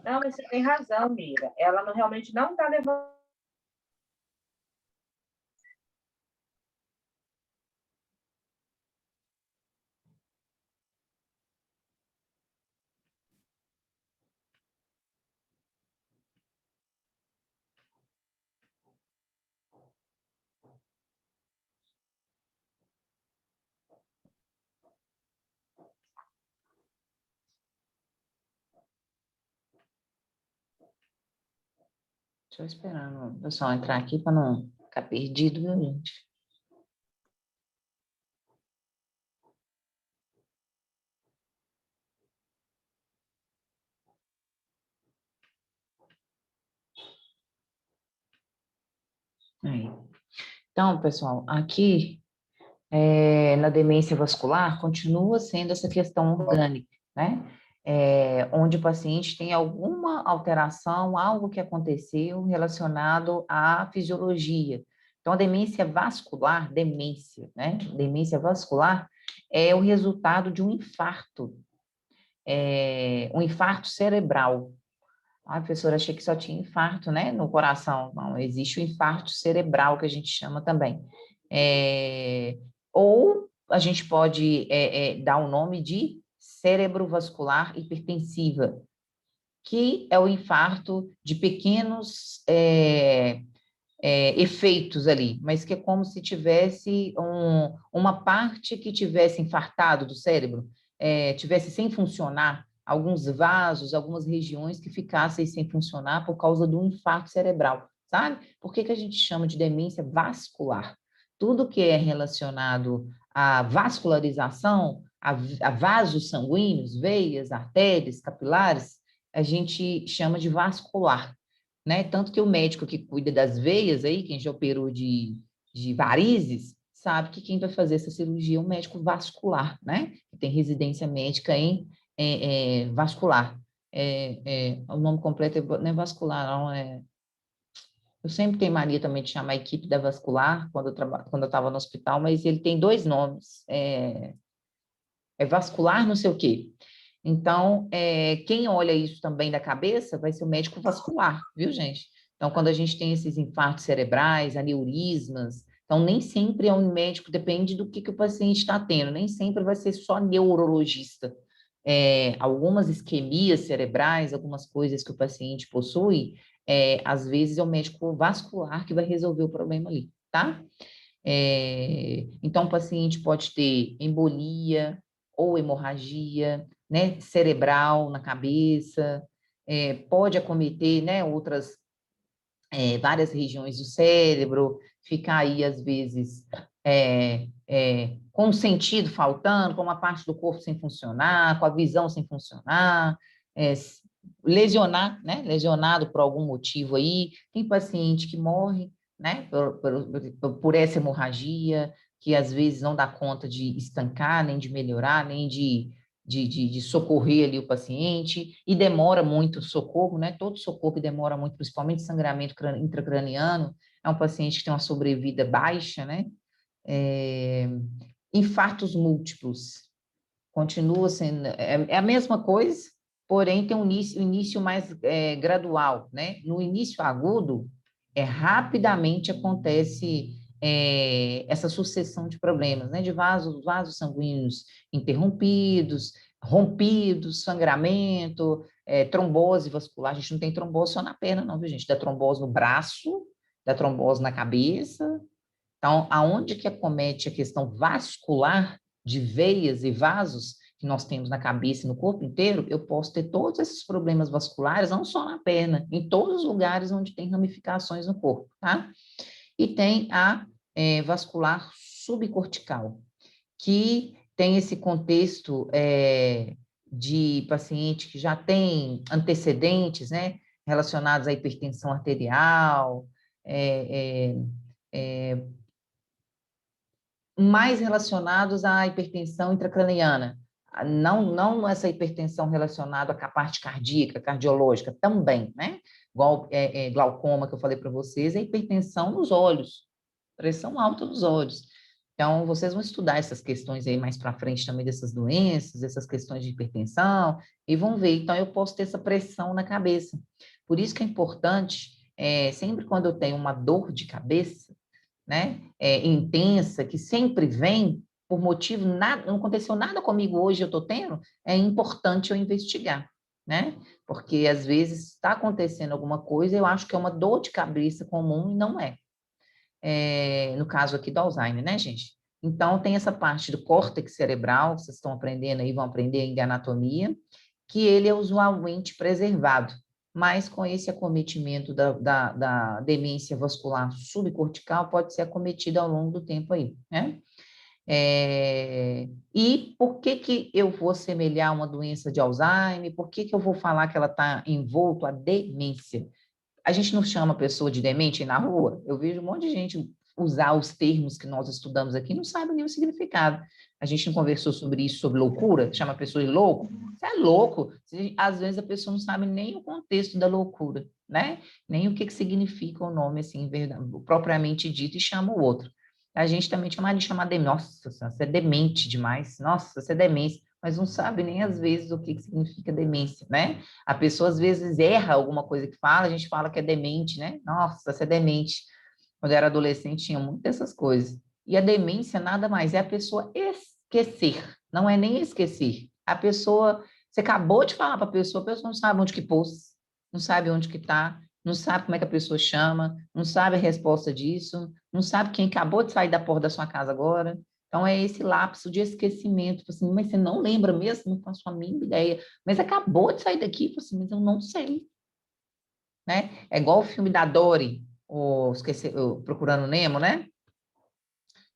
Não, mas você tem razão, Mira. Ela realmente não está levando. Estou esperando o pessoal entrar aqui para não ficar perdido, viu, gente? Aí. Então, pessoal, aqui na demência vascular continua sendo essa questão orgânica, né? Onde o paciente tem alguma alteração, algo que aconteceu relacionado à fisiologia. Então, a demência vascular, né? Demência vascular é o resultado de um infarto cerebral. Ai, professora, achei que só tinha infarto, né, no coração. Não, existe o infarto cerebral, que a gente chama também. É, ou a gente pode dar o nome de cerebrovascular hipertensiva, que é o infarto de pequenos efeitos ali, mas que é como se tivesse uma parte que tivesse infartado do cérebro, tivesse sem funcionar, alguns vasos, algumas regiões que ficassem sem funcionar por causa do infarto cerebral, sabe? Por que a gente chama de demência vascular? Tudo que é relacionado à vascularização, a vasos sanguíneos, veias, artérias, capilares, a gente chama de vascular, né? Tanto que o médico que cuida das veias aí, quem já operou de varizes, sabe que quem vai fazer essa cirurgia é um médico vascular, né? Que tem residência médica em vascular. O nome completo não é vascular, não é. Eu sempre tenho mania também de chamar a equipe da vascular quando eu estava no hospital, mas ele tem dois nomes. Vascular não sei o quê. Então, quem olha isso também da cabeça vai ser o médico vascular, viu, gente? Então, quando a gente tem esses infartos cerebrais, aneurismas, então nem sempre é um médico, depende do que o paciente está tendo, nem sempre vai ser só neurologista. Algumas isquemias cerebrais, algumas coisas que o paciente possui, às vezes é o médico vascular que vai resolver o problema ali, tá? Então, o paciente pode ter embolia ou hemorragia, né, cerebral na cabeça, pode acometer, né, várias regiões do cérebro, ficar aí, às vezes, com o sentido faltando, com uma parte do corpo sem funcionar, com a visão sem funcionar, lesionar, né, lesionado por algum motivo aí. Tem paciente que morre, né, por essa hemorragia, que às vezes não dá conta de estancar, nem de melhorar, nem de socorrer ali o paciente, e demora muito o socorro, né? Todo socorro demora muito, principalmente sangramento intracraniano, é um paciente que tem uma sobrevida baixa, né? Infartos múltiplos, continua sendo, a mesma coisa, porém tem um início mais gradual, né? No início agudo, rapidamente acontece essa sucessão de problemas, né? De vasos sanguíneos interrompidos, rompidos, sangramento, trombose vascular. A gente não tem trombose só na perna, não, viu, gente? Dá trombose no braço, dá trombose na cabeça. Então, aonde que acomete a questão vascular de veias e vasos que nós temos na cabeça e no corpo inteiro, eu posso ter todos esses problemas vasculares, não só na perna, em todos os lugares onde tem ramificações no corpo, tá? E tem a vascular subcortical, que tem esse contexto de paciente que já tem antecedentes, né, relacionados à hipertensão arterial, mais relacionados à hipertensão intracraniana. Não essa hipertensão relacionada com a parte cardíaca, cardiológica, também, né? Igual glaucoma que eu falei para vocês, é hipertensão nos olhos, pressão alta nos olhos. Então, vocês vão estudar essas questões aí mais para frente também dessas doenças, essas questões de hipertensão, e vão ver. Então, eu posso ter essa pressão na cabeça. Por isso que é importante, sempre quando eu tenho uma dor de cabeça, né, intensa, que sempre vem por motivo, nada, não aconteceu nada comigo hoje, eu estou tendo, é importante eu investigar, né? Porque às vezes está acontecendo alguma coisa, eu acho que é uma dor de cabeça comum e não é. No caso aqui do Alzheimer, né, gente? Então, tem essa parte do córtex cerebral, vocês estão aprendendo aí, vão aprender ainda anatomia, que ele é usualmente preservado, mas com esse acometimento da demência vascular subcortical, pode ser acometido ao longo do tempo aí, né? E por que que eu vou semelhar uma doença de Alzheimer? Por que que eu vou falar que ela está envolto a demência? A gente não chama a pessoa de demente na rua? Eu vejo um monte de gente usar os termos que nós estudamos aqui e não sabe nem o significado. A gente não conversou sobre isso, sobre loucura? Chama a pessoa de louco? Você é louco. Às vezes a pessoa não sabe nem o contexto da loucura, né? Nem o que significa o nome, assim, propriamente dito, e chama o outro. A gente também chama de chamar de, nossa, você é demente demais, nossa, você é demência, mas não sabe nem às vezes o que significa demência, né? A pessoa às vezes erra alguma coisa que fala, a gente fala que é demente, né? Nossa, você é demente. Quando eu era adolescente tinha muitas dessas coisas. E a demência nada mais é a pessoa esquecer, não é nem esquecer. A pessoa, você acabou de falar para a pessoa não sabe onde que pôs, não sabe onde que está, não sabe como é que a pessoa chama, não sabe a resposta disso, não sabe quem acabou de sair da porta da sua casa agora. Então, é esse lapso de esquecimento. Assim, mas você não lembra mesmo? Não faço a mínima ideia. Mas acabou de sair daqui, assim, mas eu não sei. Né? É igual o filme da Dory, o Procurando Nemo, né?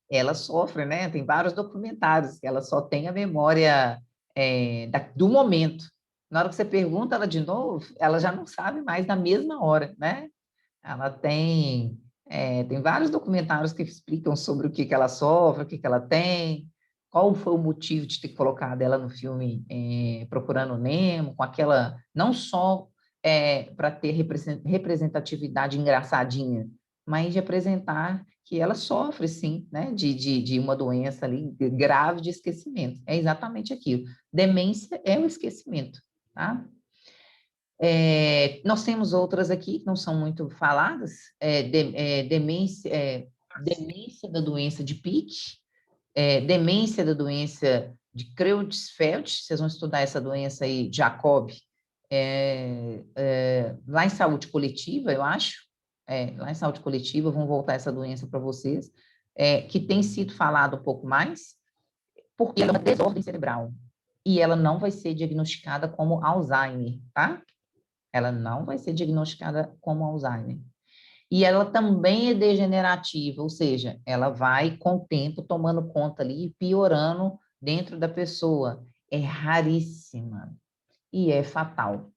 Ela sofre, né? Tem vários documentários que ela só tem a memória do momento. Na hora que você pergunta ela de novo, ela já não sabe mais na mesma hora, né? Ela tem vários documentários que explicam sobre o que que ela sofre, o que que ela tem, qual foi o motivo de ter colocado ela no filme Procurando Nemo, com aquela, não só para ter representatividade engraçadinha, mas de apresentar que ela sofre, sim, né, de uma doença ali grave de esquecimento. É exatamente aquilo. Demência é o esquecimento, tá? Nós temos outras aqui que não são muito faladas, demência da doença de Pitt, demência da doença de Creutzfeldt, vocês vão estudar essa doença aí, Jacob, lá em saúde coletiva, eu acho, lá em saúde coletiva, vão voltar essa doença para vocês, que tem sido falado um pouco mais, porque ela é uma desordem cerebral, e ela não vai ser diagnosticada como Alzheimer, tá? Ela não vai ser diagnosticada como Alzheimer. E ela também é degenerativa, ou seja, ela vai, com o tempo, tomando conta ali e piorando dentro da pessoa. É raríssima e é fatal.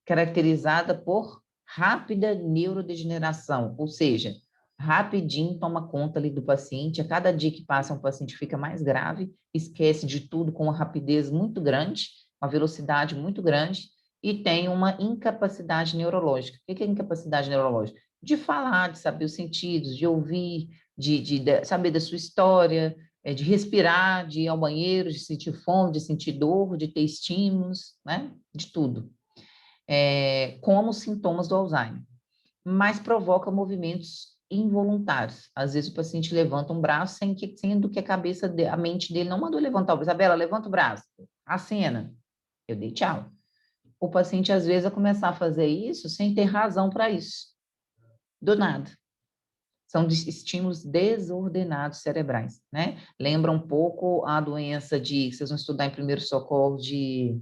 Caracterizada por rápida neurodegeneração, ou seja, rapidinho toma conta ali do paciente. A cada dia que passa, um paciente fica mais grave, esquece de tudo com uma rapidez muito grande, uma velocidade muito grande, e tem uma incapacidade neurológica. O que é incapacidade neurológica? De falar, de saber os sentidos, de ouvir, de saber da sua história, de respirar, de ir ao banheiro, de sentir fome, de sentir dor, de ter estímulos, né? De tudo. Como sintomas do Alzheimer, mas provoca movimentos involuntários. Às vezes o paciente levanta um braço sendo que a mente dele não mandou levantar o braço. Isabela, levanta o braço. Acena. Eu dei tchau. O paciente, às vezes, vai começar a fazer isso sem ter razão para isso. Do nada. São estímulos desordenados cerebrais, né? Lembra um pouco a doença vocês vão estudar em primeiro socorro de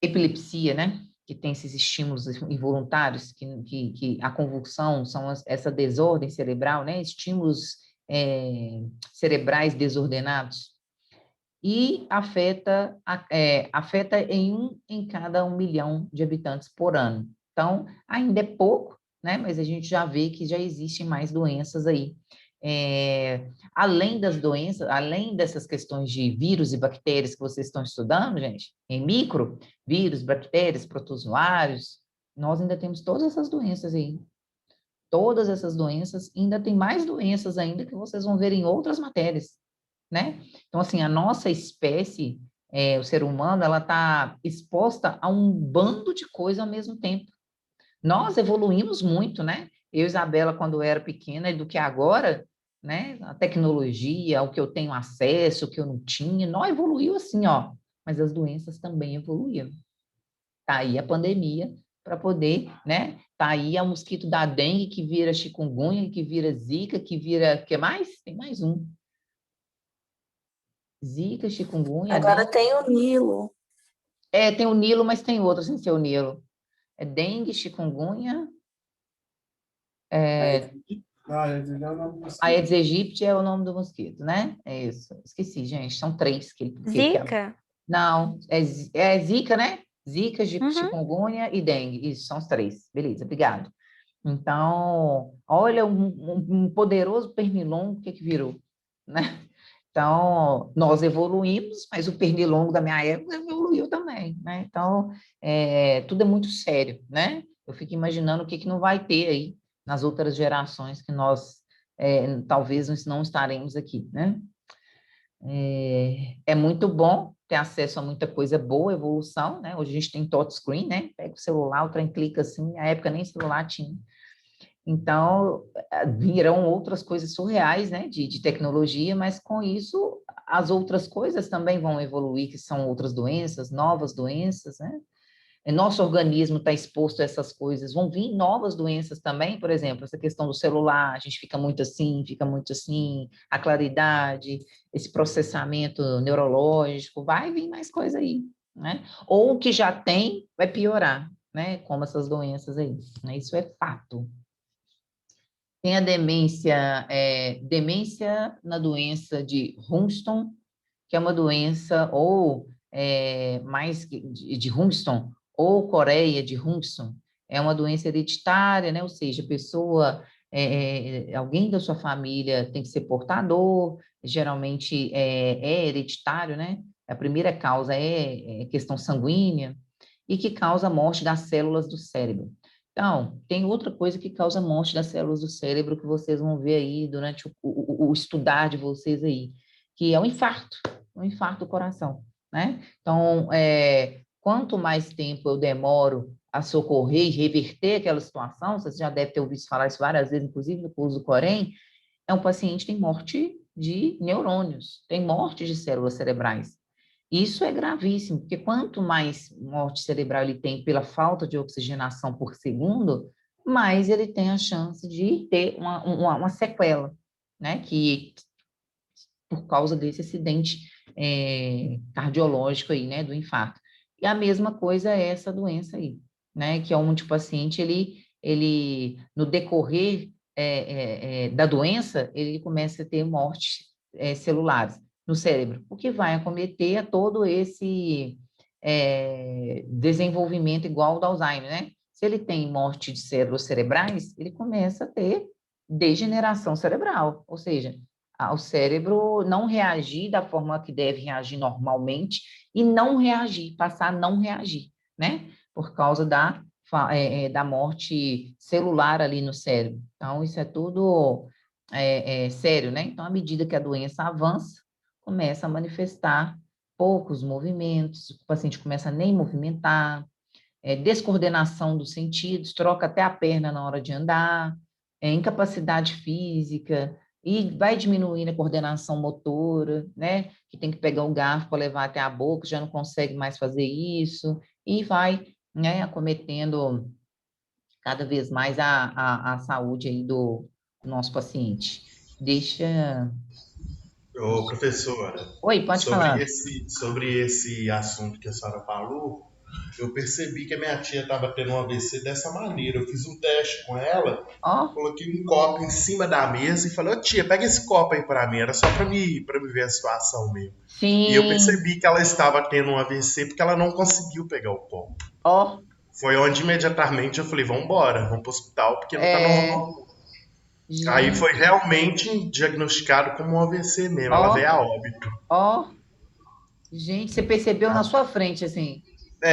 epilepsia, né? Que tem esses estímulos involuntários, que a convulsão são essa desordem cerebral, né? Estímulos cerebrais desordenados. E afeta em 1 em cada 1 milhão de habitantes por ano. Então, ainda é pouco, né? Mas a gente já vê que já existem mais doenças aí. Além das doenças, além dessas questões de vírus e bactérias que vocês estão estudando, gente, em micro, vírus, bactérias, protozoários, nós ainda temos todas essas doenças aí. Todas essas doenças, ainda tem mais doenças ainda que vocês vão ver em outras matérias, né? Então, assim, a nossa espécie, o ser humano, ela está exposta a um bando de coisas ao mesmo tempo. Nós evoluímos muito, né? Eu, Isabela, quando era pequena, e do que agora, né? A tecnologia, o que eu tenho acesso, o que eu não tinha, nós evoluiu assim, ó. Mas as doenças também evoluíram. Tá aí a pandemia para poder, né? Tá aí a mosquito da dengue que vira chikungunya, que vira zika, que vira, que mais? Tem mais um. Zika, chikungunya, Agora dengue. tem o Nilo. Tem o Nilo, mas tem outro sem ser o Nilo. É dengue, chikungunya, Aí, é, ele é o nome do Aedes mosquito. aegypti é o nome do mosquito, né? É isso. Esqueci, gente. São três Zika? Não, é Zika, né? Zika, Uhum. chikungunya e dengue. Isso, são os três. Beleza, obrigado. Então, olha um poderoso pernilongo, o que virou, né? Então, nós evoluímos, mas o pernilongo da minha época evoluiu também, né? Então, tudo é muito sério, né? Eu fico imaginando o que não vai ter aí nas outras gerações que nós talvez não estaremos aqui, né? É muito bom ter acesso a muita coisa boa, evolução, né? Hoje a gente tem touchscreen, né? Pega o celular, o trem clica assim, na época nem celular tinha. Então, virão outras coisas surreais, né, de tecnologia, mas com isso, as outras coisas também vão evoluir, que são outras doenças, novas doenças, né? Nosso organismo está exposto a essas coisas, vão vir novas doenças também, por exemplo, essa questão do celular, a gente fica muito assim, a claridade, esse processamento neurológico, vai vir mais coisa aí, né? Ou o que já tem vai piorar, né? Como essas doenças aí, né? Isso é fato. Tem a demência na doença de Huntington, que é uma doença ou de Huntington, ou Coreia de Huntington, é uma doença hereditária, né? Ou seja, a pessoa, alguém da sua família tem que ser portador, geralmente é hereditário, né? A primeira causa é questão sanguínea, e que causa a morte das células do cérebro. Então, tem outra coisa que causa a morte das células do cérebro que vocês vão ver aí durante o estudar de vocês aí, que é o infarto do coração, né? Então, quanto mais tempo eu demoro a socorrer e reverter aquela situação, você já deve ter ouvido falar isso várias vezes, inclusive no curso do Corém, um paciente tem morte de neurônios, tem morte de células cerebrais. Isso é gravíssimo, porque quanto mais morte cerebral ele tem pela falta de oxigenação por segundo, mais ele tem a chance de ter uma sequela, né? Que por causa desse acidente cardiológico aí, né? Do infarto. E a mesma coisa é essa doença aí, né? Que é onde o paciente, ele no decorrer da doença, ele começa a ter mortes celulares no cérebro, o que vai acometer a todo esse desenvolvimento igual ao do Alzheimer, né? Se ele tem morte de células cerebrais, ele começa a ter degeneração cerebral, ou seja, o cérebro não reagir da forma que deve reagir normalmente e não reagir, passar a não reagir, né? Por causa da morte celular ali no cérebro. Então, isso é tudo sério, né? Então, à medida que a doença avança, começa a manifestar poucos movimentos, o paciente começa a nem movimentar, descoordenação dos sentidos, troca até a perna na hora de andar, incapacidade física, e vai diminuindo a coordenação motora, né? Que tem que pegar o garfo para levar até a boca, já não consegue mais fazer isso, e vai, né, acometendo cada vez mais a saúde aí do nosso paciente. Deixa. Ô, professora, Oi, pode sobre falar. esse assunto que a senhora falou, eu percebi que a minha tia estava tendo um AVC dessa maneira. Eu fiz um teste com ela, Ó, coloquei um copo em cima da mesa e falei, ô tia, pega esse copo aí para mim, era só para me ver a situação mesmo. E eu sim, percebi que ela estava tendo um AVC porque ela não conseguiu pegar o copo. ó, Foi onde imediatamente eu falei, vamos embora, vamos para o hospital porque não tá é, normal. Aí foi gente, realmente diagnosticado como um AVC mesmo, ela veio ó, a óbito. ó, gente, você percebeu na sua frente, assim.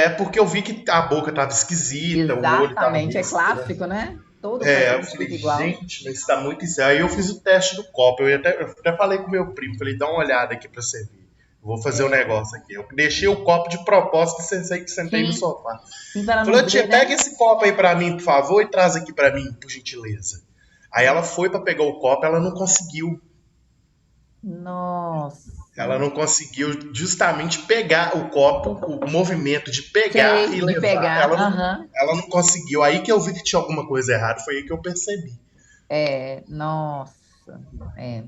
porque eu vi que a boca tava esquisita, o olho tava Exatamente, meio é estranho. clássico, né? Todo Eu paciente falei, fica igual. gente, mas tá muito estranho. Aí eu fiz o teste do copo. Eu até falei com meu primo, falei, dá uma olhada aqui pra você ver. Vou fazer um negócio aqui. Eu deixei o copo de propósito e sentei no Sim, sofá. sim, para Falei, não ô tia, ver, né? pega esse copo aí pra mim, por favor, e traz aqui pra mim, por gentileza. Aí ela foi pra pegar o copo, ela não conseguiu. Ela Nossa. não conseguiu justamente pegar o copo, o movimento de pegar e Sei, de levar. pegar, aham. Ela não conseguiu. Aí que eu vi que tinha alguma coisa errada, foi aí que eu percebi. Nossa. É,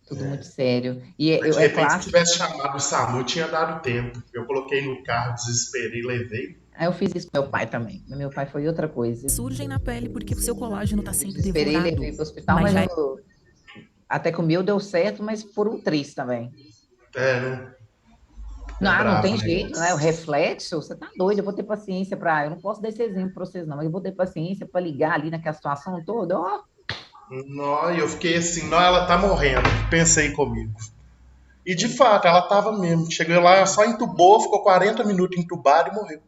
tudo muito sério. E Mas de é repente, se clássico. tivesse chamado o SAMU, tinha dado tempo. Eu coloquei no carro, desesperei, levei. Aí eu fiz isso com meu pai também. Meu pai foi outra coisa. Surgem na pele porque o seu colágeno está sendo Desesperei, devorado. levei para o hospital, Mas mas já até que o meu deu certo, mas por um triz também. Né? Não Bravo tem o jeito, né? O negócio. reflexo, você tá doido, eu vou ter paciência para. Eu não posso dar esse exemplo para vocês, não, mas eu vou ter paciência para ligar ali naquela situação toda. Ó, Não, e eu fiquei assim, não, ela tá morrendo. Pensei comigo. E de fato, ela tava mesmo. Chegou lá, só entubou, ficou 40 minutos entubado e morreu.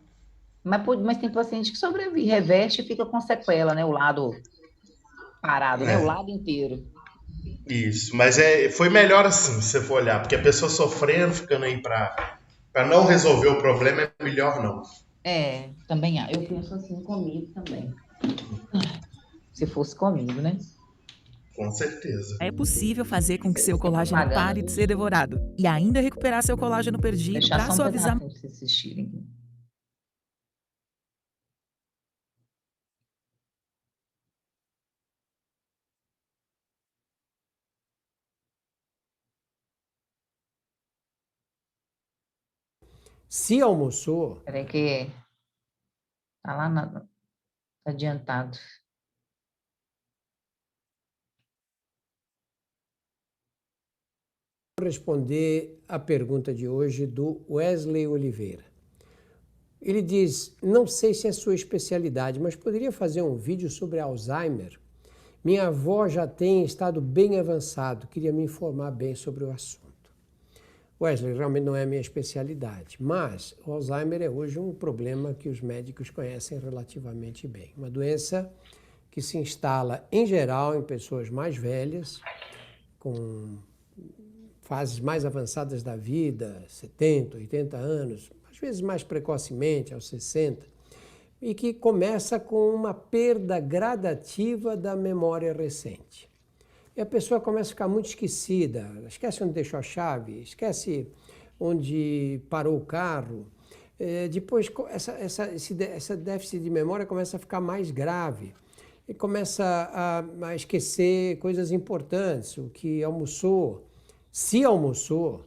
mas tem paciente que sobrevive, reverte e fica com sequela, né? O lado parado, né? O É, lado inteiro. isso. Mas foi melhor assim, se você for olhar. Porque a pessoa sofrendo, ficando aí pra não resolver o problema, é melhor não. Também eu penso assim comigo também. Se fosse comigo, né? Com certeza. é possível fazer com que seu Tem colágeno propaganda, pare de viu? ser devorado e ainda recuperar seu colágeno perdido Deixar para só um suavizar. pedacinho para vocês assistirem. Se almoçou, Peraí que tá lá adiantado. vou responder a pergunta de hoje do Wesley Oliveira. Ele diz, não sei se é sua especialidade, mas poderia fazer um vídeo sobre Alzheimer? Minha avó já tem estado bem avançado, queria me informar bem sobre o assunto. Wesley, realmente não é a minha especialidade, mas o Alzheimer é hoje um problema que os médicos conhecem relativamente bem. Uma doença que se instala, em geral, em pessoas mais velhas, com fases mais avançadas da vida, 70, 80 anos, às vezes mais precocemente, aos 60, e que começa com uma perda gradativa da memória recente. E a pessoa começa a ficar muito esquecida, esquece onde deixou a chave, esquece onde parou o carro. Depois, esse déficit de memória começa a ficar mais grave. E começa a esquecer coisas importantes, o que almoçou, se almoçou,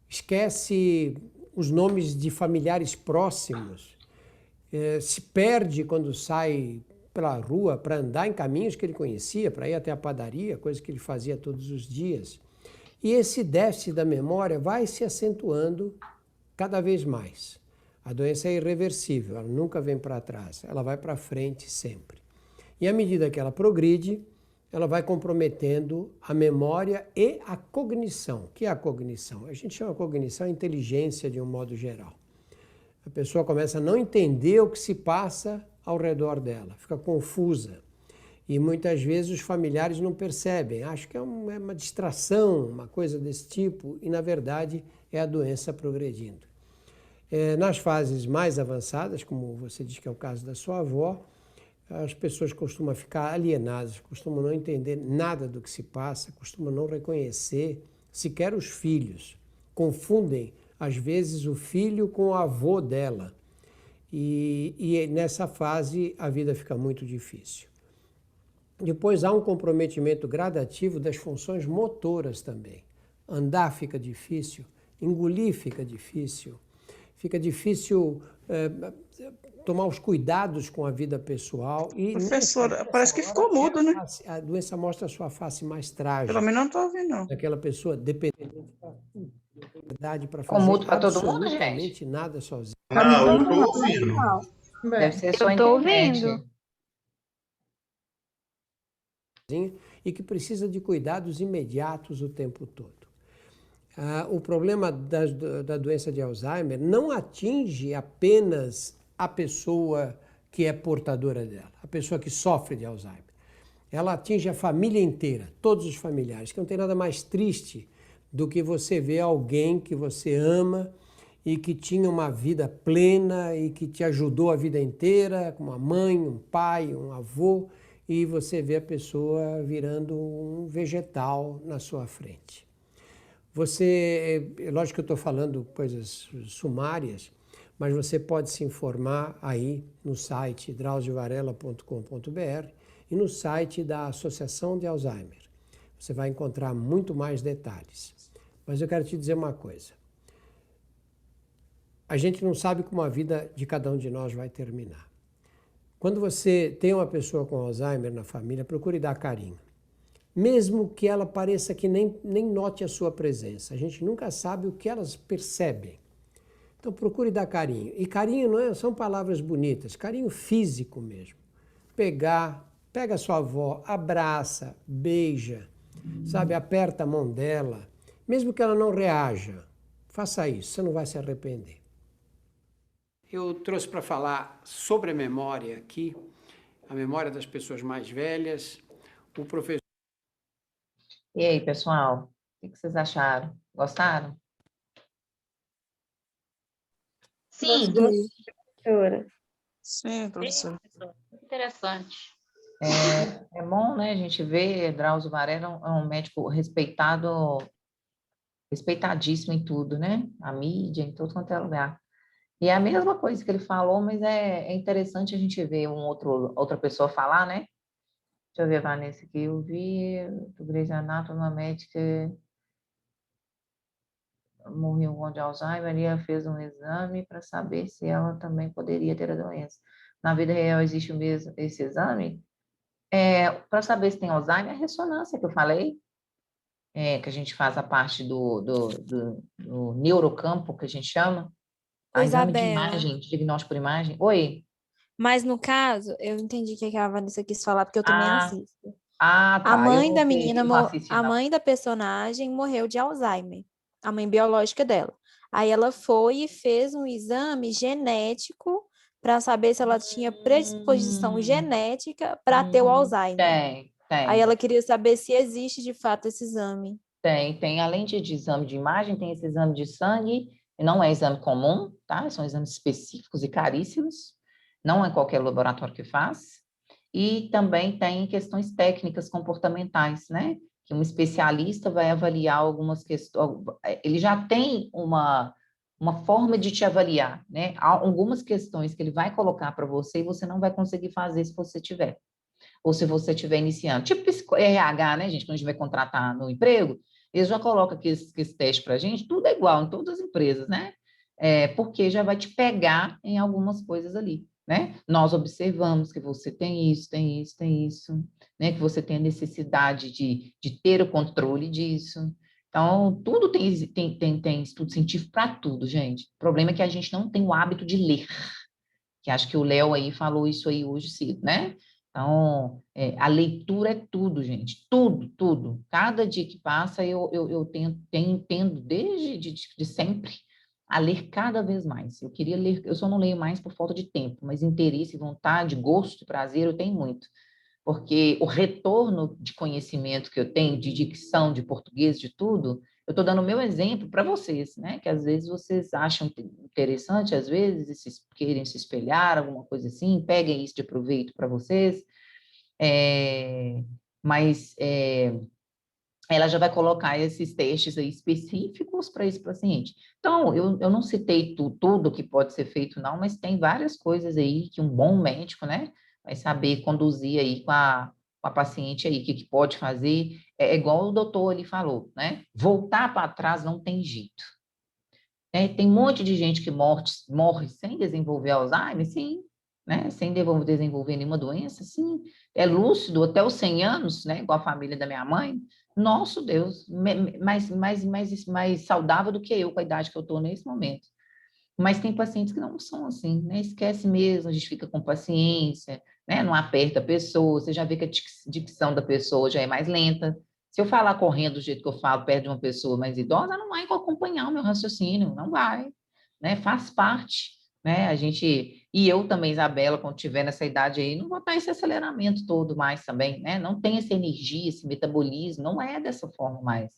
esquece os nomes de familiares próximos, se perde quando sai pela rua para andar em caminhos que ele conhecia, para ir até a padaria, coisa que ele fazia todos os dias. E esse déficit da memória vai se acentuando cada vez mais. A doença é irreversível, ela nunca vem para trás, ela vai para frente sempre. E à medida que ela progride, ela vai comprometendo a memória e a cognição. O que é a cognição? A gente chama a cognição a inteligência de um modo geral. A pessoa começa a não entender o que se passa ao redor dela, fica confusa. E muitas vezes os familiares não percebem, acham que é uma distração, uma coisa desse tipo, e na verdade é a doença progredindo. Nas fases mais avançadas, como você diz que é o caso da sua avó, as pessoas costumam ficar alienadas, costumam não entender nada do que se passa, costumam não reconhecer sequer os filhos. Confundem, às vezes, o filho com o avô dela. E nessa fase a vida fica muito difícil. Depois há um comprometimento gradativo das funções motoras também. Andar fica difícil, engolir fica difícil tomar os cuidados com a vida pessoal. E Professora, parece que ficou mudo, né? A doença mostra a sua face mais trágica. Pelo menos não estou ouvindo, não. Daquela pessoa dependente para Ficou fazer mudo para todo mundo, absolutamente gente? nada sozinho. Não, eu tô ouvindo. Deve ser só a Eu tô internet. ouvindo. E que precisa de cuidados imediatos o tempo todo. O problema da doença de Alzheimer não atinge apenas a pessoa que é portadora dela, a pessoa que sofre de Alzheimer. Ela atinge a família inteira, todos os familiares, que não tem nada mais triste do que você ver alguém que você ama e que tinha uma vida plena e que te ajudou a vida inteira, como uma mãe, um pai, um avô, e você vê a pessoa virando um vegetal na sua frente. Lógico que eu estou falando coisas sumárias, mas você pode se informar aí no site drauziovarela.com.br e no site da Associação de Alzheimer. Você vai encontrar muito mais detalhes. Mas eu quero te dizer uma coisa. A gente não sabe como a vida de cada um de nós vai terminar. Quando você tem uma pessoa com Alzheimer na família, procure dar carinho. Mesmo que ela pareça que nem note a sua presença. A gente nunca sabe o que elas percebem. Então procure dar carinho. E carinho não são palavras bonitas, carinho físico mesmo. Pega a sua avó, abraça, beija, sabe, aperta a mão dela. Mesmo que ela não reaja, faça isso, você não vai se arrepender. Eu trouxe para falar sobre a memória aqui, a memória das pessoas mais velhas, o professor... E aí, pessoal, o que vocês acharam? Gostaram? Sim, Professora. Sim, sim, professora. professor. Interessante. É bom, né, a gente ver, Drauzio Varela é um médico respeitadíssimo em tudo, né? A mídia, em todo quanto é lugar. E é a mesma coisa que ele falou, mas é interessante a gente ver outra pessoa falar, né? Deixa eu ver, Vanessa, aqui eu vi do Grey's Anatomy, uma médica morreu com de Alzheimer e ela fez um exame para saber se ela também poderia ter a doença. Na vida real existe o mesmo esse exame? Para saber se tem Alzheimer, é a ressonância que eu falei, que a gente faz a parte do neurocampo, que a gente chama, Ô, a exame de Isabela, imagem, de diagnóstico por imagem. Oi? mas no caso, eu entendi o que a Vanessa quis falar, porque eu também Ah, assisto. A tá, eu mãe não da sei, menina, eu não assisti, a não. mãe da personagem morreu de Alzheimer, a mãe biológica dela. Aí ela foi e fez um exame genético para saber se ela tinha predisposição Hum, genética para ter o Alzheimer. tem, Aí tem. ela queria saber se existe de fato esse exame. Tem. Além de exame de imagem, tem esse exame de sangue, e não é exame comum, tá? São exames específicos e caríssimos, não é qualquer laboratório que faz. E também tem questões técnicas comportamentais, né? Que um especialista vai avaliar algumas questões, ele já tem uma forma de te avaliar, né? Há algumas questões que ele vai colocar para você e você não vai conseguir fazer se você tiver. Ou se você estiver iniciando. Tipo RH, né, gente? Quando a gente vai contratar no emprego, eles já colocam aqui esse teste para a gente, tudo é igual em todas as empresas, né? Porque já vai te pegar em algumas coisas ali, né? Nós observamos que você tem isso, né? Que você tem a necessidade de ter o controle disso. Então, tudo tem estudo científico para tudo, gente. O problema é que a gente não tem o hábito de ler, que acho que o Léo aí falou isso aí hoje cedo, né? Então, a leitura é tudo, gente, tudo. Cada dia que passa, eu tendo desde de sempre a ler cada vez mais. Eu queria ler, eu só não leio mais por falta de tempo, mas interesse, vontade, gosto, prazer, eu tenho muito. Porque o retorno de conhecimento que eu tenho, de dicção, de português, de tudo, eu estou dando o meu exemplo para vocês, né? Que às vezes vocês acham interessante, às vezes, querem se espelhar, alguma coisa assim, peguem isso de proveito para vocês. Mas ela já vai colocar esses testes aí específicos para esse paciente. Então, eu não citei tudo que pode ser feito, não, mas tem várias coisas aí que um bom médico, né, vai saber conduzir aí com a paciente aí, o que pode fazer. É igual o doutor ali falou, né? Voltar para trás não tem jeito. Tem um monte de gente que morre sem desenvolver Alzheimer, sim, né? Sem desenvolver nenhuma doença, sim. É lúcido até os 100 anos, né? Igual a família da minha mãe. Nosso Deus, mais saudável do que eu com a idade que eu estou nesse momento. Mas tem pacientes que não são assim, né? Esquece mesmo, a gente fica com paciência, né? Não aperta a pessoa, você já vê que a dicção da pessoa já é mais lenta. Se eu falar correndo do jeito que eu falo perto de uma pessoa mais idosa, não vai acompanhar o meu raciocínio, não vai, né? Faz parte, né? A gente, e eu também, Isabela, quando tiver nessa idade aí, não vou estar esse aceleramento todo mais também, né? Não tem essa energia, esse metabolismo, não é dessa forma mais,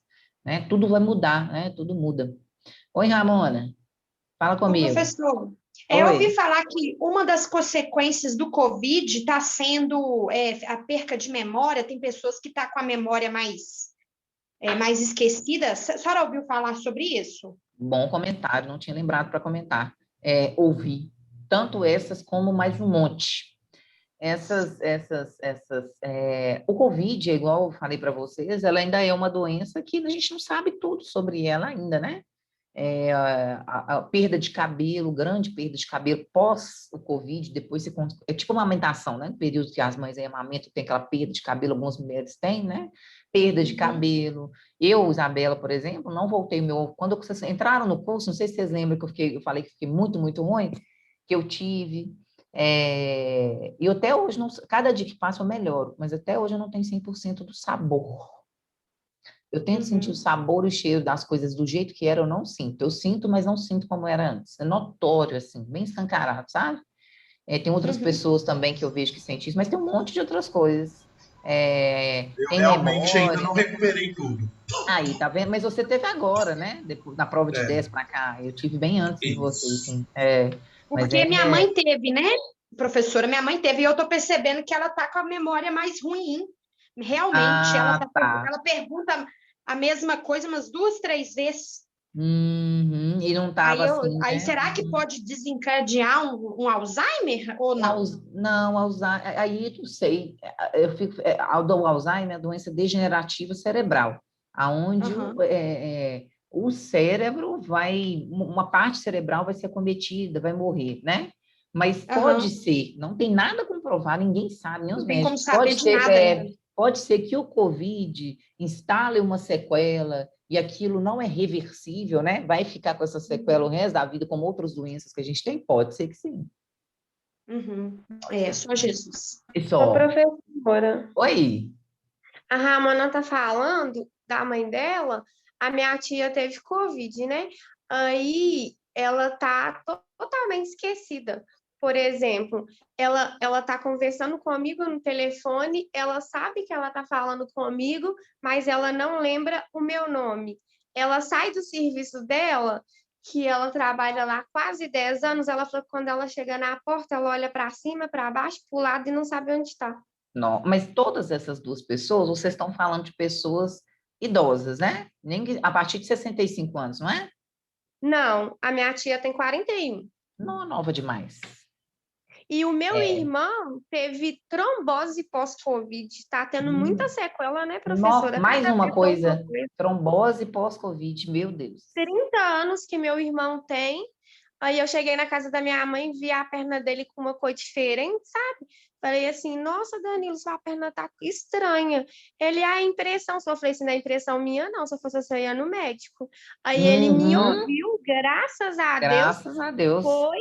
né? Tudo vai mudar, né? Tudo muda. Oi, Ramona, fala Ô, comigo. professor, eu ouvi Oi. falar que uma das consequências do Covid está sendo a perca de memória. Tem pessoas que estão com a memória mais esquecida. A senhora ouviu falar sobre isso? Bom comentário, não tinha lembrado para comentar. Ouvi tanto essas como mais um monte. O Covid, igual eu falei para vocês, ela ainda é uma doença que a gente não sabe tudo sobre ela ainda, né? A perda de cabelo, grande perda de cabelo pós o Covid, depois é tipo uma amamentação, né? No período que as mães aí amamentam, tem aquela perda de cabelo, algumas mulheres têm, né? Perda de cabelo. Eu, Isabela, por exemplo, não voltei quando vocês entraram no curso, não sei se vocês lembram que eu falei que fiquei muito, muito ruim, que eu tive. E até hoje, cada dia que passa eu melhoro, mas até hoje eu não tenho 100% do sabor. Eu tento sentir o sabor e o cheiro das coisas do jeito que era, eu não sinto. Eu sinto, mas não sinto como era antes. É notório, assim, bem escancarado, sabe? Tem outras pessoas também que eu vejo que sentem isso, mas tem um monte de outras coisas. Eu Tem realmente ainda memória. não recuperei tudo. Aí, tá vendo? Mas você teve agora, né? Depois, na prova de É, 10 para cá. Eu tive bem antes de você, isso. assim. Mas Porque minha mãe teve, né, professora? Minha mãe teve, e eu estou percebendo que ela está com a memória mais ruim. Realmente, Ah, tá. ela pergunta a mesma coisa umas 2, 3 vezes. Uhum. E não tava assim, Aí né? será que pode desencadear um Alzheimer ou não? Não, Alzheimer, aí não sei. Do Alzheimer é a doença degenerativa cerebral, aonde Aham. o cérebro uma parte cerebral vai ser acometida, vai morrer, né? Mas pode Aham. ser, não tem nada comprovado, ninguém sabe, nem os Não tem como médicos. saber de nada ainda. Pode ser que o COVID instale uma sequela e aquilo não é reversível, né? Vai ficar com essa sequela o resto da vida, como outras doenças que a gente tem? Pode ser que sim. Uhum. Só Jesus. E Ô, só. professora, Oi. a Ramona tá falando da mãe dela, a minha tia teve Covid, né? Aí ela tá totalmente esquecida. Por exemplo, ela tá conversando comigo no telefone, ela sabe que ela tá falando comigo, mas ela não lembra o meu nome. Ela sai do serviço dela, que ela trabalha lá há quase 10 anos, ela falou que quando ela chega na porta, ela olha para cima, para baixo, para o lado e não sabe onde está. Não, mas todas essas duas pessoas, vocês estão falando de pessoas idosas, né? A partir de 65 anos, não é? Não, a minha tia tem 41. Não é nova demais. E o meu É. irmão teve trombose pós-Covid. Está tendo muita sequela, né, professora? Mais Cada uma vez coisa, coisa. trombose pós-Covid, meu Deus. 30 anos que meu irmão tem. Aí eu cheguei na casa da minha mãe, vi a perna dele com uma cor diferente, sabe? Falei assim, nossa, Danilo, sua perna tá estranha. Ele, a impressão, só falei assim, não é impressão minha, não, se fosse eu ia no médico. Aí ele me ouviu, graças a Deus, Graças a Deus. foi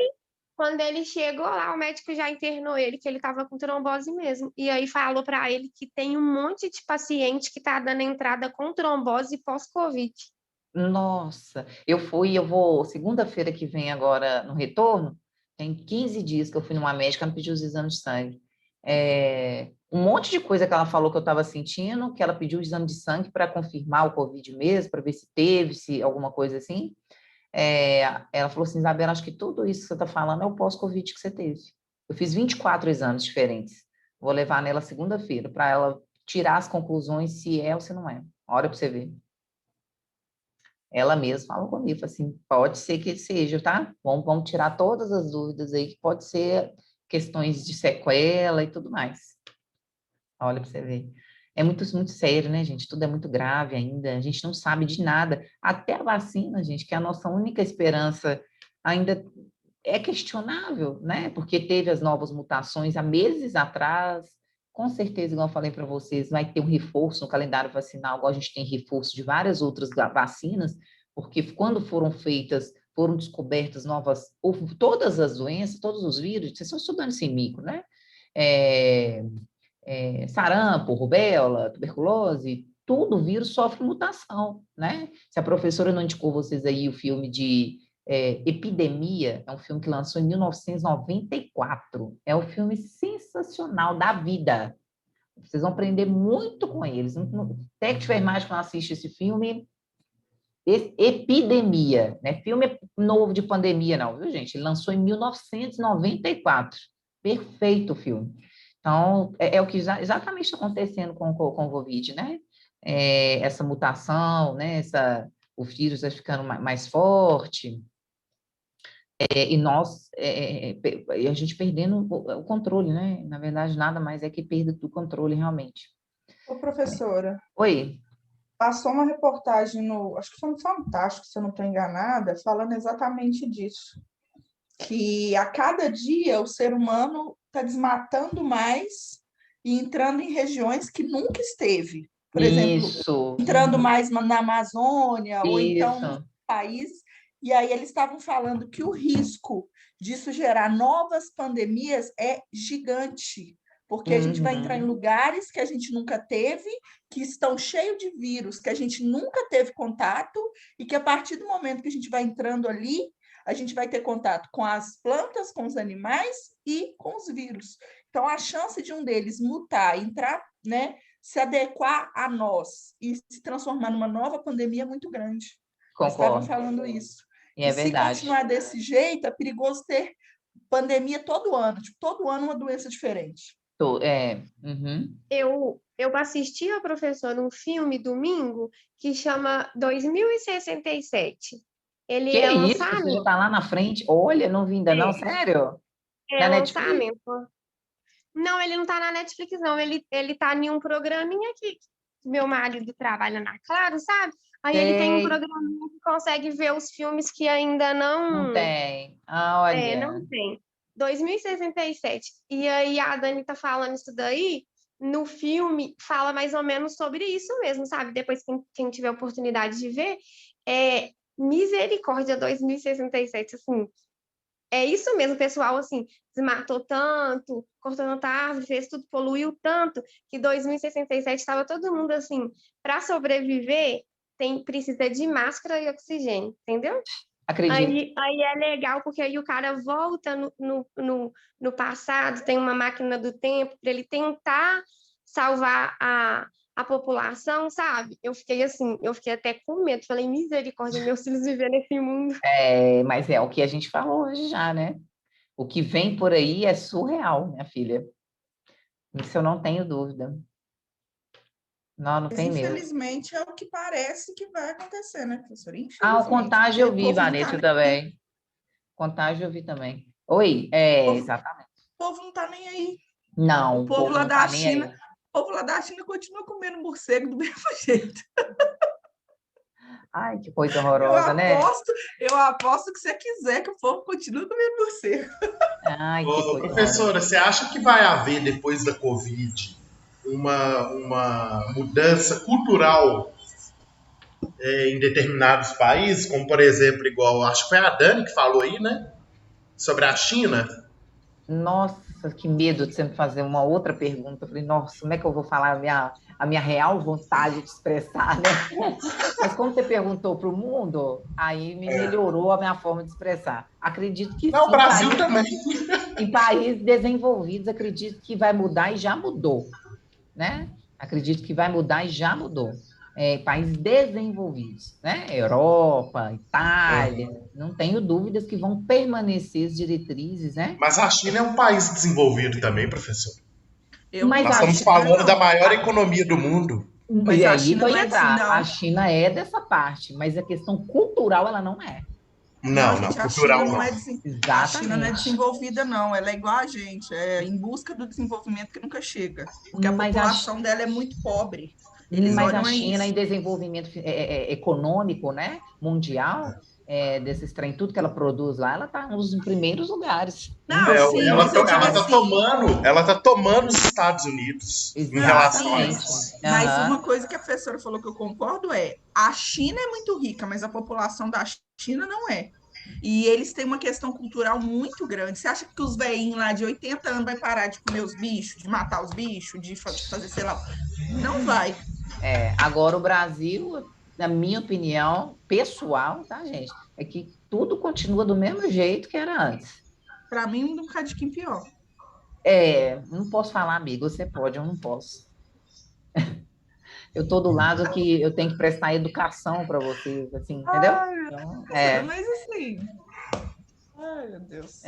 quando ele chegou lá, o médico já internou ele, que ele estava com trombose mesmo. E aí falou para ele que tem um monte de paciente que tá dando entrada com trombose pós-Covid. Nossa, eu vou, segunda-feira que vem agora, no retorno, tem 15 dias que eu fui numa médica, ela me pediu os exames de sangue. Um monte de coisa que ela falou que eu estava sentindo, que ela pediu o exame de sangue para confirmar o Covid mesmo, para ver se teve, se alguma coisa assim. Ela falou assim, Isabela, acho que tudo isso que você está falando é o pós-Covid que você teve. Eu fiz 24 exames diferentes. Vou levar nela segunda-feira, para ela tirar as conclusões se é ou se não é. Olha para você ver. Ela mesma falou comigo, assim, pode ser que seja, tá? Vamos tirar todas as dúvidas aí, que pode ser questões de sequela e tudo mais. Olha para você ver. É muito, muito sério, né, gente? Tudo é muito grave ainda, a gente não sabe de nada. Até a vacina, gente, que é a nossa única esperança, ainda é questionável, né? Porque teve as novas mutações há meses atrás. Com certeza, igual eu falei para vocês, vai ter um reforço no calendário vacinal, igual a gente tem reforço de várias outras vacinas, porque quando foram descobertas novas, todas as doenças, todos os vírus, vocês estão estudando isso em micro, né? Sarampo, rubéola, tuberculose, tudo, o vírus sofre mutação, né? Se a professora não indicou vocês aí o filme de Epidemia, é um filme que lançou em 1994. É um filme sensacional da vida. Vocês vão aprender muito com eles. Até que tiver mais que não assiste esse filme, Epidemia, né? Filme novo de pandemia, não, viu, gente? Ele lançou em 1994. Perfeito o filme. Então, é o que exatamente está acontecendo com o Covid, né? Essa mutação, né? O vírus vai ficando mais forte, e nós, a gente perdendo o controle, né? Na verdade, nada mais é que perda do controle, realmente. Ô, professora, Oi. passou uma reportagem acho que foi no Fantástico, se eu não estou enganada, falando exatamente disso. Que a cada dia o ser humano está desmatando mais e entrando em regiões que nunca esteve. Por exemplo, entrando mais na Amazônia, ou então no país. E aí eles estavam falando que o risco disso gerar novas pandemias é gigante, porque a gente vai entrar em lugares que a gente nunca teve, que estão cheios de vírus, que a gente nunca teve contato, e que a partir do momento que a gente vai entrando ali, a gente vai ter contato com as plantas, com os animais e com os vírus. Então, a chance de um deles mutar, entrar, né, se adequar a nós e se transformar numa nova pandemia é muito grande. Concordo. Eles estavam falando isso. E é verdade. Se continuar desse jeito, é perigoso ter pandemia todo ano. Tipo, todo ano uma doença diferente. Eu assisti a professora um filme domingo que chama 2067. Ele que é isso? Você já tá lá na frente? Olha, não vi ainda não, sério? É lançamento. Não, ele não tá na Netflix, não. Ele tá em um programinha que meu marido trabalha na Claro, sabe? Aí ele tem um programinha que consegue ver os filmes que ainda não tem. Olha. Não tem. 2067. E aí a Dani tá falando isso daí, no filme fala mais ou menos sobre isso mesmo, sabe? Depois quem tiver oportunidade de ver, Misericórdia 2067, assim, é isso mesmo, pessoal, assim, desmatou tanto, cortou tanta árvore, fez tudo, poluiu tanto, que 2067 estava todo mundo, assim, para sobreviver, precisa de máscara e oxigênio, entendeu? Acredito. Aí é legal, porque aí o cara volta no passado, tem uma máquina do tempo, para ele tentar salvar a população, sabe? Eu fiquei até com medo, falei, misericórdia, meus filhos viver nesse mundo. Mas é o que a gente falou hoje já, né? O que vem por aí é surreal, minha filha. Isso eu não tenho dúvida. Não tem mesmo. Infelizmente é o que parece que vai acontecer, né, professora? O contágio eu vi, Vanessa, também. Contágio eu vi também. Oi, exatamente. O povo não tá nem aí. Não, o povo lá da China... O povo lá da China continua comendo morcego do mesmo jeito. Ai, que coisa horrorosa, né? Eu aposto que você quiser que o povo continue comendo morcego. Ai, que coisa professora, horrorosa. você acha que vai haver, depois da Covid, uma mudança cultural em determinados países, como, por exemplo, igual, acho que foi a Dani que falou aí, né? Sobre a China? Nossa, que medo de você me fazer uma outra pergunta. Eu falei, nossa, como é que eu vou falar a minha real vontade de expressar, né? Mas como você perguntou para o mundo, aí me melhorou a minha forma de expressar. Acredito que não, sim. O Brasil também. Em países desenvolvidos, acredito que vai mudar e já mudou, né? Acredito que vai mudar e já mudou. Países desenvolvidos, né? Europa, Itália, não tenho dúvidas que vão permanecer as diretrizes, né? Mas a China é um país desenvolvido também, professor. Nós estamos falando da maior economia do mundo. Mas a China não é assim, não. A China é dessa parte, mas a questão cultural ela não é. Não, cultural não. A China não é desenvolvida, não. Ela é igual a gente, é em busca do desenvolvimento que nunca chega. Porque a população dela é muito pobre. Mas a China, em desenvolvimento econômico, né, mundial, desses trem, tudo que ela produz lá, ela está nos primeiros lugares. Não, sim, ela tá tomando os Estados Unidos. Exatamente. Em relação a isso. Mas uma coisa que a professora falou que eu concordo a China é muito rica, mas a população da China não é. E eles têm uma questão cultural muito grande. Você acha que os velhinhos lá de 80 anos vai parar de comer os bichos, de matar os bichos, de fazer, sei lá? Não vai. Agora o Brasil, na minha opinião, pessoal, tá, gente? É que tudo continua do mesmo jeito que era antes. Para mim, um bocadinho pior. Não posso falar, amigo, você pode, eu não posso. Eu estou do lado que eu tenho que prestar educação para vocês, assim, entendeu? Então, Mas assim. Ai, meu Deus.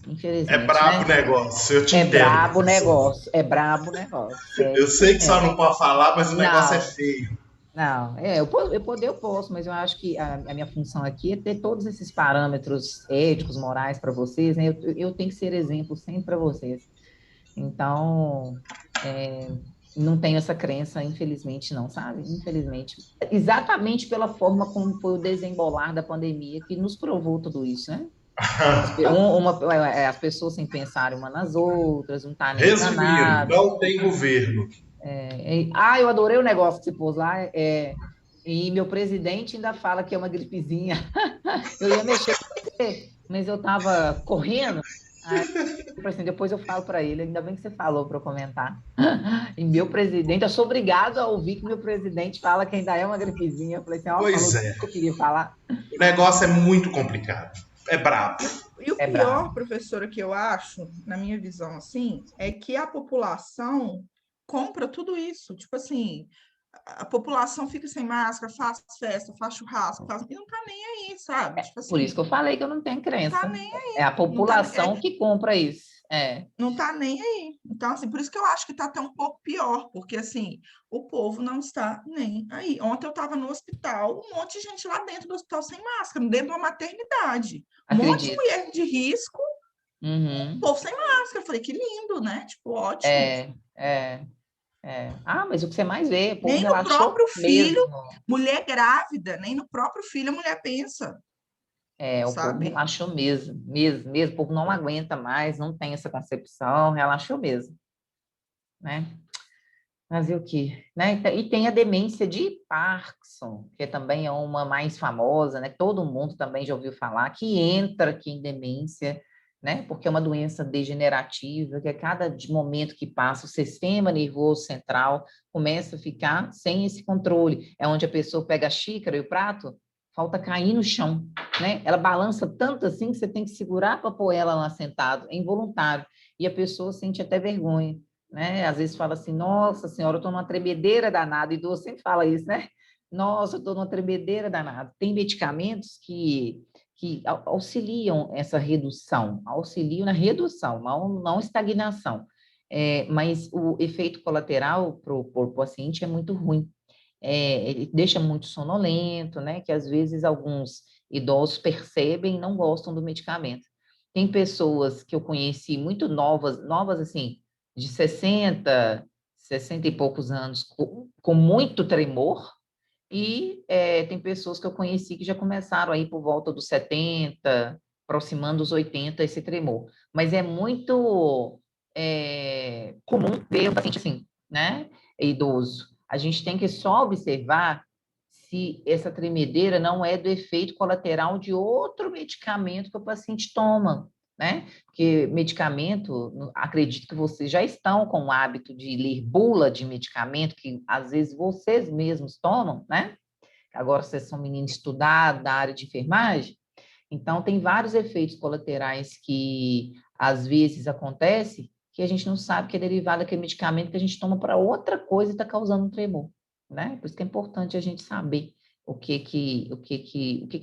Infelizmente. É brabo o né? negócio, eu te É entendo. brabo o professor. negócio, é brabo o negócio. Eu sei que só não pode falar, mas o negócio é Não. feio. Não, eu posso, mas eu acho que a minha função aqui é ter todos esses parâmetros éticos, morais para vocês, né? Eu tenho que ser exemplo sempre para vocês. Então, não tenho essa crença, infelizmente, não, sabe? Infelizmente. Exatamente pela forma como foi o desembolar da pandemia que nos provou tudo isso, né? As pessoas sem pensar uma nas outras, não tá nem para Resumindo, nada. não tem governo. Eu adorei o negócio que você pôs lá. E meu presidente ainda fala que é uma gripezinha. Eu ia mexer com você, mas eu estava correndo. Assim, depois eu falo para ele, ainda bem que você falou para eu comentar. E meu presidente, eu sou obrigado a ouvir que meu presidente fala que ainda é uma gripezinha. Eu falei assim, Pois falou é. tudo que eu queria falar. O negócio é muito complicado. É brabo. E o pior, professora, que eu acho, na minha visão, assim, é que a população compra tudo isso. Tipo assim, a população fica sem máscara, faz festa, faz churrasco, e não tá nem aí, sabe? Tipo assim, Por isso que eu falei que eu não tenho crença. Não tá nem aí. É a população que compra isso. Não tá nem aí. Então, assim, por isso que eu acho que tá até um pouco pior, porque, assim, o povo não está nem aí. Ontem eu estava no hospital, um monte de gente lá dentro do hospital sem máscara, dentro de uma maternidade. Um monte de mulher de risco, o povo sem máscara. Eu falei, que lindo, né? Tipo, ótimo. Mas o que você mais vê, nem no próprio filho, mulher grávida, nem no próprio filho a mulher pensa. O povo relaxou mesmo. O povo não aguenta mais, não tem essa concepção, relaxou mesmo. Né? Fazer o quê? Né? E tem a demência de Parkinson, que também é uma mais famosa, né? Todo mundo também já ouviu falar, que entra aqui em demência, né? Porque é uma doença degenerativa, que a cada momento que passa, o sistema nervoso central começa a ficar sem esse controle. É onde a pessoa pega a xícara e o prato, falta cair no chão, né? Ela balança tanto assim que você tem que segurar para pôr ela lá sentado, é involuntário. E a pessoa sente até vergonha, né? Às vezes fala assim, nossa senhora, eu estou numa tremedeira danada, e idoso sempre fala isso, né? Nossa, eu estou numa tremedeira danada. Tem medicamentos que auxiliam essa redução, auxiliam na redução, não estagnação. Mas o efeito colateral para o paciente é muito ruim. Ele deixa muito sonolento, né? Que às vezes alguns idosos percebem e não gostam do medicamento. Tem pessoas que eu conheci muito novas assim, de 60 e poucos anos, com muito tremor, e tem pessoas que eu conheci que já começaram aí por volta dos 70, aproximando dos 80, esse tremor. Mas é muito comum ver um paciente assim, né? Idoso. A gente tem que só observar se essa tremedeira não é do efeito colateral de outro medicamento que o paciente toma, né? Porque medicamento, acredito que vocês já estão com o hábito de ler bula de medicamento, que às vezes vocês mesmos tomam, né? Agora vocês são meninos estudados da área de enfermagem, então tem vários efeitos colaterais que às vezes acontecem que a gente não sabe que é derivado daquele medicamento que a gente toma para outra coisa e está causando um tremor, né? Por isso que é importante a gente saber o que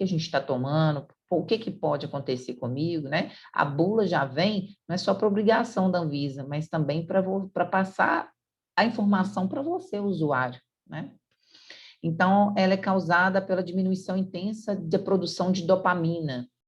a gente está tomando, o que pode acontecer comigo, né? A bula já vem, não é só para obrigação da Anvisa, mas também para passar a informação para você, usuário, né? Então, ela é causada pela diminuição intensa da produção de dopamina,